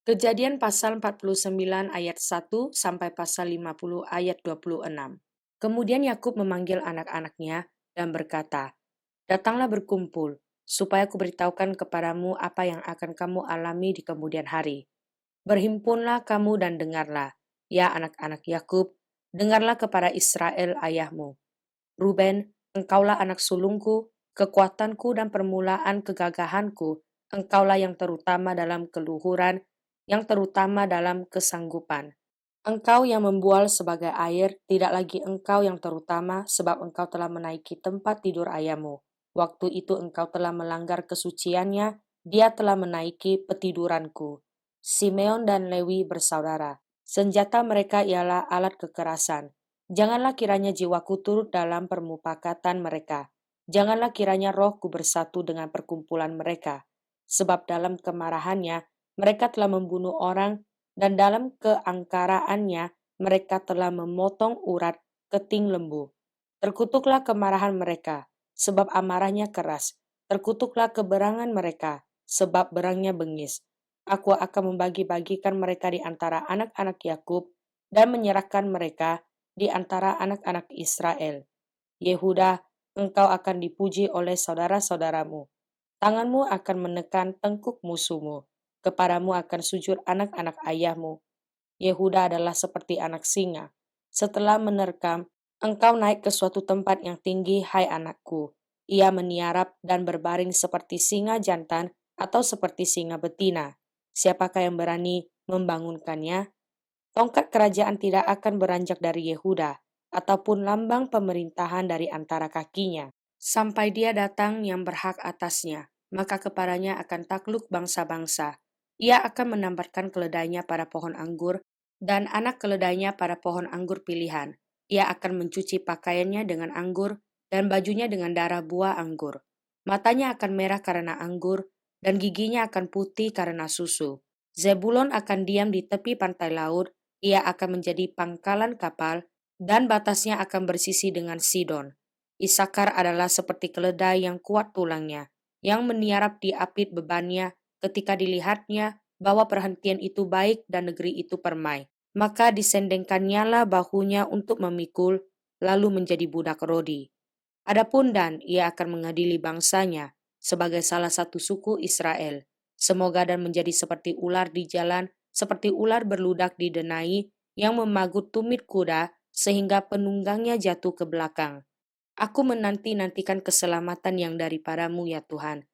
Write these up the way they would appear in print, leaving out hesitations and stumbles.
Kejadian pasal 49 ayat 1 sampai pasal 50 ayat 26. Kemudian Yakub memanggil anak-anaknya dan berkata, "Datanglah berkumpul, supaya kuberitahukan kepadamu apa yang akan kamu alami di kemudian hari. Berhimpunlah kamu dan dengarlah, ya anak-anak Yakub, dengarlah kepada Israel ayahmu. Ruben, engkaulah anak sulungku, kekuatanku dan permulaan kegagahanku, engkaulah yang terutama dalam keluhuran, yang terutama dalam kesanggupan. Engkau yang membual sebagai air, tidak lagi engkau yang terutama, sebab engkau telah menaiki tempat tidur ayahmu. Waktu itu engkau telah melanggar kesuciannya, dia telah menaiki petiduranku. Simeon dan Lewi bersaudara. Senjata mereka ialah alat kekerasan. Janganlah kiranya jiwaku turut dalam permupakatan mereka. Janganlah kiranya rohku bersatu dengan perkumpulan mereka. Sebab dalam kemarahannya, mereka telah membunuh orang dan dalam keangkaraannya mereka telah memotong urat keting lembu. Terkutuklah kemarahan mereka, sebab amarahnya keras. Terkutuklah keberangan mereka, sebab berangnya bengis. Aku akan membagi-bagikan mereka di antara anak-anak Yakub dan menyerahkan mereka di antara anak-anak Israel. Yehuda, engkau akan dipuji oleh saudara-saudaramu. Tanganmu akan menekan tengkuk musuhmu. Kepadamu akan sujud anak-anak ayahmu. Yehuda adalah seperti anak singa. Setelah menerkam, engkau naik ke suatu tempat yang tinggi, hai anakku. Ia meniarap dan berbaring seperti singa jantan atau seperti singa betina. Siapakah yang berani membangunkannya? Tongkat kerajaan tidak akan beranjak dari Yehuda, ataupun lambang pemerintahan dari antara kakinya, sampai dia datang yang berhak atasnya, maka kepadanya akan takluk bangsa-bangsa. Ia akan menambatkan keledainya pada pohon anggur, dan anak keledainya pada pohon anggur pilihan. Ia akan mencuci pakaiannya dengan anggur, dan bajunya dengan darah buah anggur. Matanya akan merah karena anggur, dan giginya akan putih karena susu. Zebulon akan diam di tepi pantai laut, ia akan menjadi pangkalan kapal, dan batasnya akan bersisi dengan Sidon. Isakar adalah seperti keledai yang kuat tulangnya, yang meniarap di apit bebannya ketika dilihatnya bahwa perhentian itu baik dan negeri itu permai. Maka disendengkannyalah bahunya untuk memikul, lalu menjadi budak Rodi. Adapun Dan, ia akan mengadili bangsanya sebagai salah satu suku Israel. Semoga Dan menjadi seperti ular di jalan, seperti ular berludak di denai yang memagut tumit kuda sehingga penunggangnya jatuh ke belakang. Aku menanti-nantikan keselamatan yang daripadamu ya Tuhan.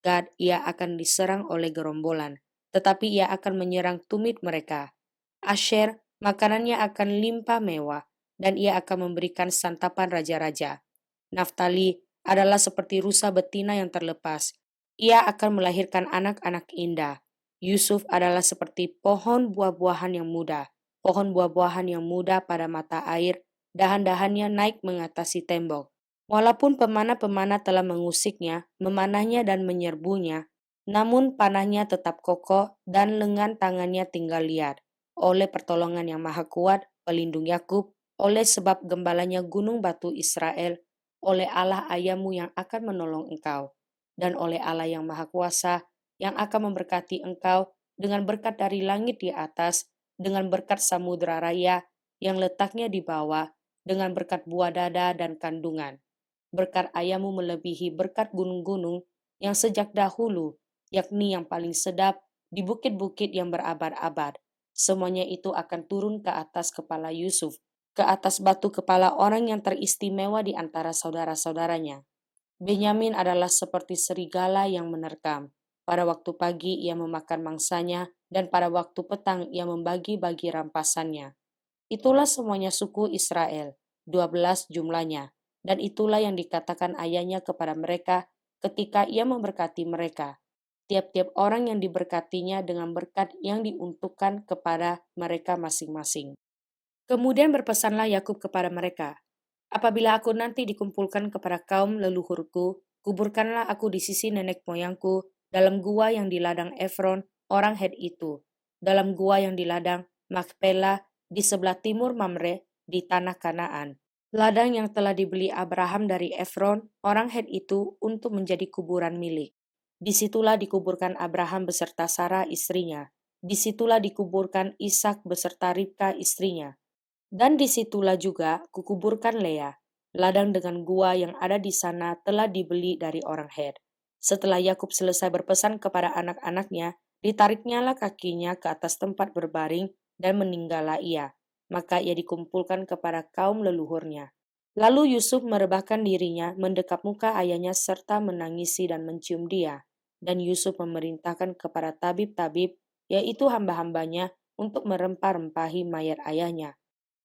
Gad, ia akan diserang oleh gerombolan, tetapi ia akan menyerang tumit mereka. Asher, makanannya akan limpah mewah, dan ia akan memberikan santapan raja-raja. Naftali adalah seperti rusa betina yang terlepas. Ia akan melahirkan anak-anak indah. Yusuf adalah seperti pohon buah-buahan yang muda. Pohon buah-buahan yang muda pada mata air, dahan-dahannya naik mengatasi tembok. Walaupun pemana-pemana telah mengusiknya, memanahnya dan menyerbunya, namun panahnya tetap kokoh dan lengan tangannya tinggal liar. Oleh pertolongan yang maha kuat, pelindung Yakub, oleh sebab gembalanya gunung batu Israel, oleh Allah ayahmu yang akan menolong engkau, dan oleh Allah yang maha kuasa yang akan memberkati engkau dengan berkat dari langit di atas, dengan berkat samudera raya yang letaknya di bawah, dengan berkat buah dada dan kandungan. Berkat ayahmu melebihi berkat gunung-gunung yang sejak dahulu, yakni yang paling sedap di bukit-bukit yang berabad-abad. Semuanya itu akan turun ke atas kepala Yusuf, ke atas batu kepala orang yang teristimewa di antara saudara-saudaranya. Benyamin adalah seperti serigala yang menerkam. Pada waktu pagi ia memakan mangsanya, dan pada waktu petang ia membagi-bagi rampasannya. Itulah semuanya suku Israel, 12 jumlahnya, dan itulah yang dikatakan ayahnya kepada mereka ketika ia memberkati mereka. Tiap-tiap orang yang diberkatinya dengan berkat yang diuntukkan kepada mereka masing-masing. Kemudian berpesanlah Yakub kepada mereka, "Apabila aku nanti dikumpulkan kepada kaum leluhurku, kuburkanlah aku di sisi nenek moyangku dalam gua yang di ladang Efron, orang Het itu, dalam gua yang di ladang Makpela di sebelah timur Mamre di tanah Kanaan. Ladang yang telah dibeli Abraham dari Efron, orang Het itu untuk menjadi kuburan milik. Disitulah dikuburkan Abraham beserta Sarah istrinya, Disitulah dikuburkan Ishak beserta Ribka istrinya. Dan disitulah juga kukuburkan Lea. Ladang dengan gua yang ada di sana telah dibeli dari orang Het. Setelah Yakub selesai berpesan kepada anak-anaknya, ditariknyalah kakinya ke atas tempat berbaring dan meninggallah ia. Maka ia dikumpulkan kepada kaum leluhurnya. Lalu Yusuf merebahkan dirinya, mendekap muka ayahnya serta menangisi dan mencium dia. Dan Yusuf memerintahkan kepada tabib-tabib, yaitu hamba-hambanya, untuk merempah-rempahi mayat ayahnya.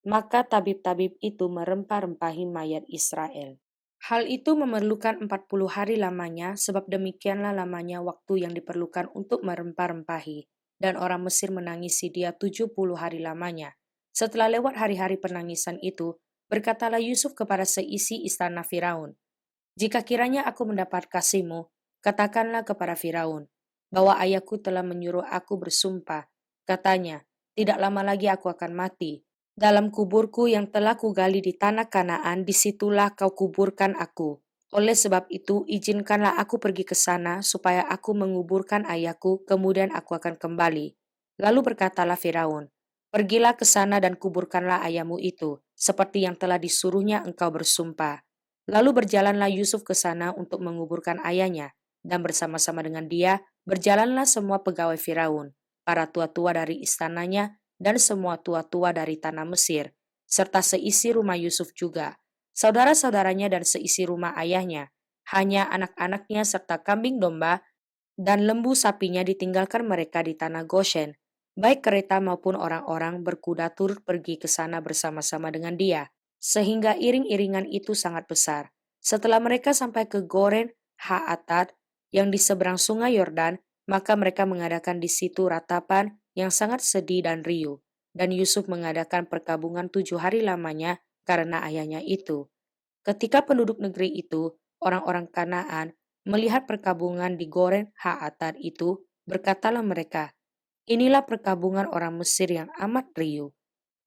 Maka tabib-tabib itu merempah-rempahi mayat Israel. Hal itu memerlukan 40 hari lamanya, sebab demikianlah lamanya waktu yang diperlukan untuk merempah-rempahi. Dan orang Mesir menangisi dia 70 hari lamanya. Setelah lewat hari-hari penangisan itu, berkatalah Yusuf kepada seisi istana Firaun, "Jika kiranya aku mendapat kasihmu, katakanlah kepada Firaun, bahwa ayahku telah menyuruh aku bersumpah. Katanya, tidak lama lagi aku akan mati. Dalam kuburku yang telah kugali di tanah Kanaan, disitulah kau kuburkan aku. Oleh sebab itu, izinkanlah aku pergi ke sana, supaya aku menguburkan ayahku, kemudian aku akan kembali." Lalu berkatalah Firaun, "Pergilah ke sana dan kuburkanlah ayahmu itu, seperti yang telah disuruhnya engkau bersumpah." Lalu berjalanlah Yusuf ke sana untuk menguburkan ayahnya, dan bersama-sama dengan dia berjalanlah semua pegawai Firaun, para tua-tua dari istananya, dan semua tua-tua dari tanah Mesir, serta seisi rumah Yusuf juga, saudara-saudaranya dan seisi rumah ayahnya. Hanya anak-anaknya serta kambing domba dan lembu sapinya ditinggalkan mereka di tanah Goshen. Baik kereta maupun orang-orang berkuda turut pergi ke sana bersama-sama dengan dia, sehingga iring-iringan itu sangat besar. Setelah mereka sampai ke Goren Ha-Atad yang di seberang sungai Yordan, maka mereka mengadakan di situ ratapan yang sangat sedih dan riuh. Dan Yusuf mengadakan perkabungan 7 hari lamanya karena ayahnya itu. Ketika penduduk negeri itu, orang-orang Kanaan, melihat perkabungan di Goren Ha-Atad itu, berkatalah mereka, "Inilah perkabungan orang Mesir yang amat riuh."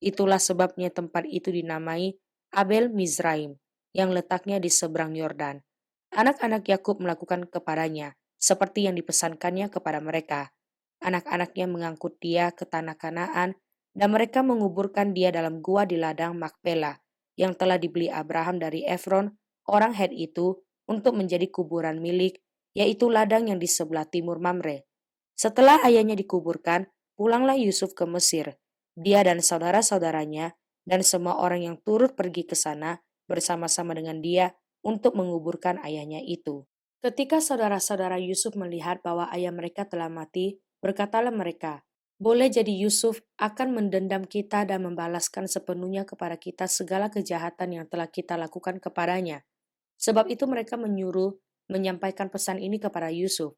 Itulah sebabnya tempat itu dinamai Abel Mizraim, yang letaknya di seberang Yordan. Anak-anak Yakub melakukan kepadanya, seperti yang dipesankannya kepada mereka. Anak-anaknya mengangkut dia ke tanah Kanaan, dan mereka menguburkan dia dalam gua di ladang Makpela, yang telah dibeli Abraham dari Efron, orang Het itu, untuk menjadi kuburan milik, yaitu ladang yang di sebelah timur Mamre. Setelah ayahnya dikuburkan, pulanglah Yusuf ke Mesir, dia dan saudara-saudaranya, dan semua orang yang turut pergi ke sana bersama-sama dengan dia untuk menguburkan ayahnya itu. Ketika saudara-saudara Yusuf melihat bahwa ayah mereka telah mati, berkatalah mereka, "Boleh jadi Yusuf akan mendendam kita dan membalaskan sepenuhnya kepada kita segala kejahatan yang telah kita lakukan kepadanya." Sebab itu mereka menyuruh menyampaikan pesan ini kepada Yusuf.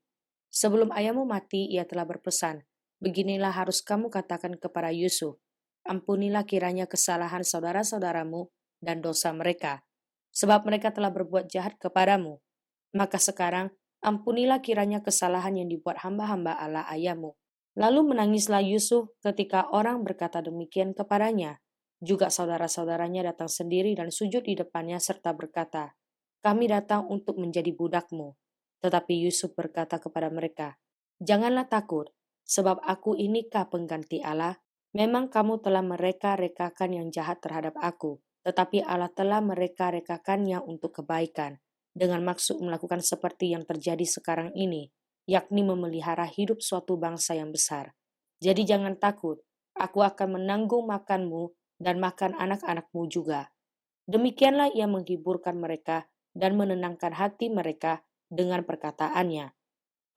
"Sebelum ayahmu mati, ia telah berpesan, beginilah harus kamu katakan kepada Yusuf, ampunilah kiranya kesalahan saudara-saudaramu dan dosa mereka, sebab mereka telah berbuat jahat kepadamu. Maka sekarang, ampunilah kiranya kesalahan yang dibuat hamba-hamba Allah ayahmu." Lalu menangislah Yusuf ketika orang berkata demikian kepadanya. Juga saudara-saudaranya datang sendiri dan sujud di depannya serta berkata, "Kami datang untuk menjadi budakmu." Tetapi Yusuf berkata kepada mereka, "Janganlah takut, sebab aku inikah pengganti Allah? Memang kamu telah mereka-rekakan yang jahat terhadap aku, tetapi Allah telah mereka-rekakannya untuk kebaikan, dengan maksud melakukan seperti yang terjadi sekarang ini, yakni memelihara hidup suatu bangsa yang besar. Jadi jangan takut, aku akan menanggung makanmu dan makan anak-anakmu juga." Demikianlah ia menghiburkan mereka dan menenangkan hati mereka dengan perkataannya.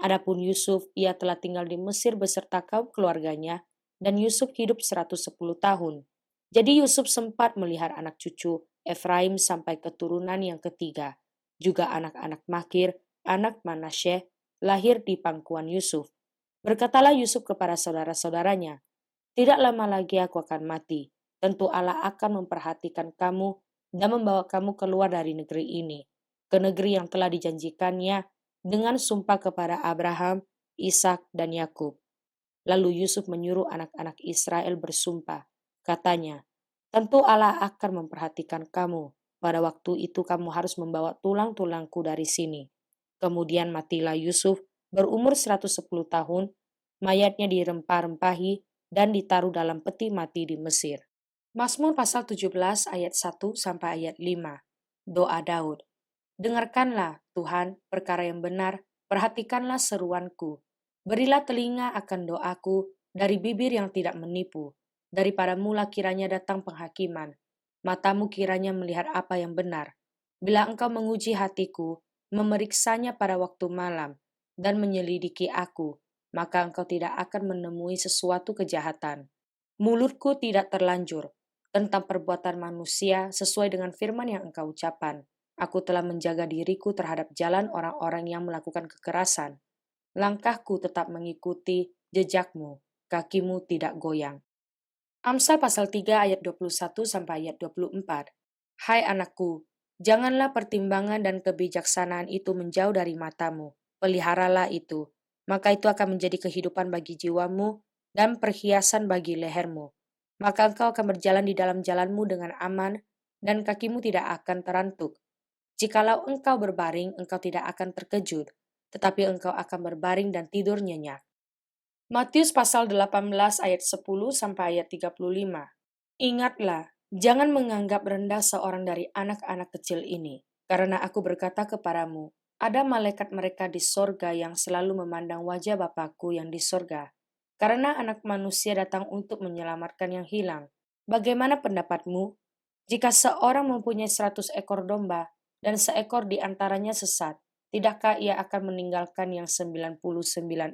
Adapun Yusuf, ia telah tinggal di Mesir beserta kaum keluarganya, dan Yusuf hidup 110 tahun. Jadi Yusuf sempat melihat anak cucu Efraim sampai keturunan yang ketiga. Juga anak-anak Makir, anak Manasye, lahir di pangkuan Yusuf. Berkatalah Yusuf kepada saudara-saudaranya, "Tidak lama lagi aku akan mati. Tentu Allah akan memperhatikan kamu dan membawa kamu keluar dari negeri ini, ke negeri yang telah dijanjikannya dengan sumpah kepada Abraham, Ishak, dan Yakub." Lalu Yusuf menyuruh anak-anak Israel bersumpah. Katanya, "Tentu Allah akan memperhatikan kamu. Pada waktu itu kamu harus membawa tulang-tulangku dari sini." Kemudian matilah Yusuf berumur 110 tahun mayatnya dirempah-rempahi dan ditaruh dalam peti mati di Mesir. Mazmur pasal 17 ayat 1 sampai ayat 5. Doa Daud. Dengarkanlah, Tuhan, perkara yang benar, perhatikanlah seruanku. Berilah telinga akan doaku dari bibir yang tidak menipu. Daripada mula kiranya datang penghakiman. Matamu kiranya melihat apa yang benar. Bila engkau menguji hatiku, memeriksanya pada waktu malam, dan menyelidiki aku, maka engkau tidak akan menemui sesuatu kejahatan. Mulutku tidak terlanjur tentang perbuatan manusia sesuai dengan firman yang engkau ucapkan. Aku telah menjaga diriku terhadap jalan orang-orang yang melakukan kekerasan. Langkahku tetap mengikuti jejakmu, kakimu tidak goyang. Amsal pasal 3 ayat 21 sampai ayat 24. Hai anakku, janganlah pertimbangan dan kebijaksanaan itu menjauh dari matamu. Peliharalah itu, maka itu akan menjadi kehidupan bagi jiwamu dan perhiasan bagi lehermu. Maka engkau akan berjalan di dalam jalanmu dengan aman dan kakimu tidak akan terantuk. Jikalau engkau berbaring, engkau tidak akan terkejut, tetapi engkau akan berbaring dan tidur nyenyak. Matius pasal 18 ayat 10 sampai ayat 35. Ingatlah, jangan menganggap rendah seorang dari anak-anak kecil ini, karena aku berkata kepadamu, ada malaikat mereka di sorga yang selalu memandang wajah Bapakku yang di sorga. Karena anak manusia datang untuk menyelamatkan yang hilang. Bagaimana pendapatmu? Jika seorang mempunyai 100 ekor domba, dan seekor di antaranya sesat, tidakkah ia akan meninggalkan yang 99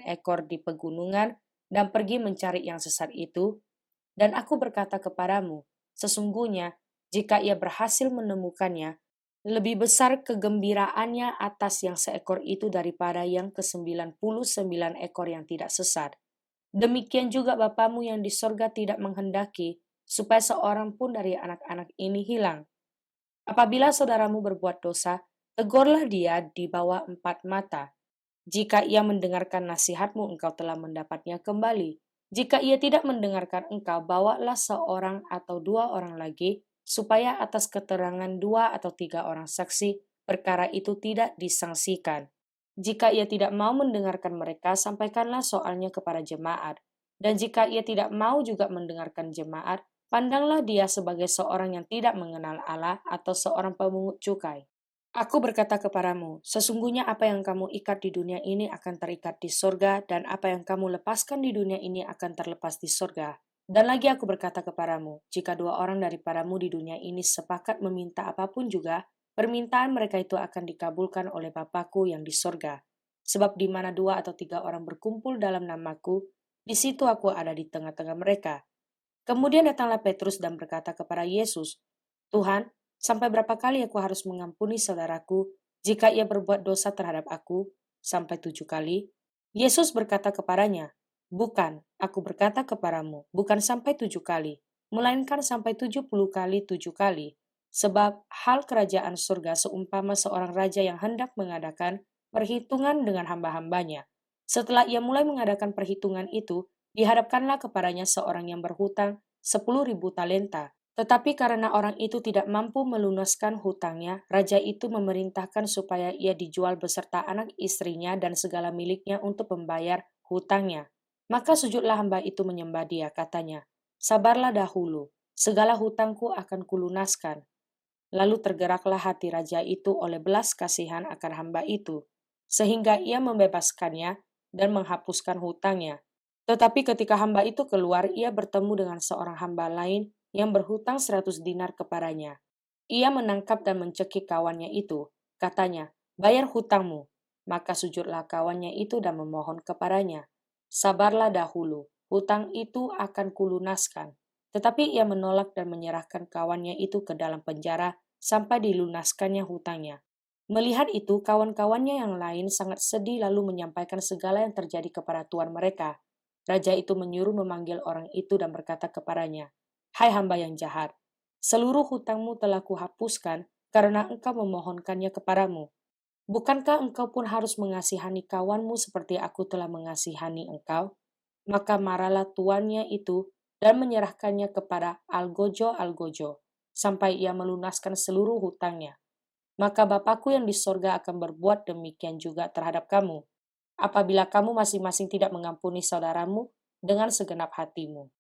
ekor di pegunungan dan pergi mencari yang sesat itu? Dan aku berkata kepadamu, sesungguhnya jika ia berhasil menemukannya, lebih besar kegembiraannya atas yang seekor itu daripada yang ke-99 ekor yang tidak sesat. Demikian juga Bapamu yang di sorga tidak menghendaki supaya seorang pun dari anak-anak ini hilang. Apabila saudaramu berbuat dosa, tegurlah dia di bawah 4 mata. Jika ia mendengarkan nasihatmu, engkau telah mendapatnya kembali. Jika ia tidak mendengarkan engkau, bawalah seorang atau 2 orang lagi, supaya atas keterangan 2 atau 3 orang saksi, perkara itu tidak disangsikan. Jika ia tidak mau mendengarkan mereka, sampaikanlah soalnya kepada jemaat. Dan jika ia tidak mau juga mendengarkan jemaat, pandanglah dia sebagai seorang yang tidak mengenal Allah atau seorang pemungut cukai. Aku berkata kepadamu, sesungguhnya apa yang kamu ikat di dunia ini akan terikat di sorga, dan apa yang kamu lepaskan di dunia ini akan terlepas di sorga. Dan lagi aku berkata kepadamu, jika 2 orang daripadamu di dunia ini sepakat meminta apapun juga, permintaan mereka itu akan dikabulkan oleh Bapakku yang di sorga. Sebab di mana 2 atau 3 orang berkumpul dalam namaku, di situ aku ada di tengah-tengah mereka. Kemudian datanglah Petrus dan berkata kepada Yesus, Tuhan, sampai berapa kali aku harus mengampuni saudaraku jika ia berbuat dosa terhadap aku? Sampai 7 kali? Yesus berkata kepadanya, bukan, aku berkata kepadamu, bukan sampai 7 kali, melainkan sampai 70 kali 7 kali. Sebab hal kerajaan surga seumpama seorang raja yang hendak mengadakan perhitungan dengan hamba-hambanya. Setelah ia mulai mengadakan perhitungan itu, dihadapkanlah kepadanya seorang yang berhutang 10.000 talenta. Tetapi karena orang itu tidak mampu melunaskan hutangnya, raja itu memerintahkan supaya ia dijual beserta anak istrinya dan segala miliknya untuk membayar hutangnya. Maka sujudlah hamba itu menyembah dia, katanya, sabarlah dahulu, segala hutangku akan kulunaskan. Lalu tergeraklah hati raja itu oleh belas kasihan akan hamba itu, sehingga ia membebaskannya dan menghapuskan hutangnya. Tetapi ketika hamba itu keluar, ia bertemu dengan seorang hamba lain yang berhutang 100 dinar kepadanya. Ia menangkap dan mencekik kawannya itu. Katanya, bayar hutangmu. Maka sujudlah kawannya itu dan memohon kepadanya. Sabarlah dahulu, hutang itu akan kulunaskan. Tetapi ia menolak dan menyerahkan kawannya itu ke dalam penjara sampai dilunaskannya hutangnya. Melihat itu, kawan-kawannya yang lain sangat sedih lalu menyampaikan segala yang terjadi kepada tuan mereka. Raja itu menyuruh memanggil orang itu dan berkata kepadanya, hai hamba yang jahat, seluruh hutangmu telah kuhapuskan karena engkau memohonkannya kepadamu. Bukankah engkau pun harus mengasihani kawanmu seperti aku telah mengasihani engkau? Maka marahlah tuannya itu dan menyerahkannya kepada algojo-algojo, sampai ia melunaskan seluruh hutangnya. Maka Bapakku yang di sorga akan berbuat demikian juga terhadap kamu. apabila kamu masing-masing tidak mengampuni saudaramu dengan segenap hatimu.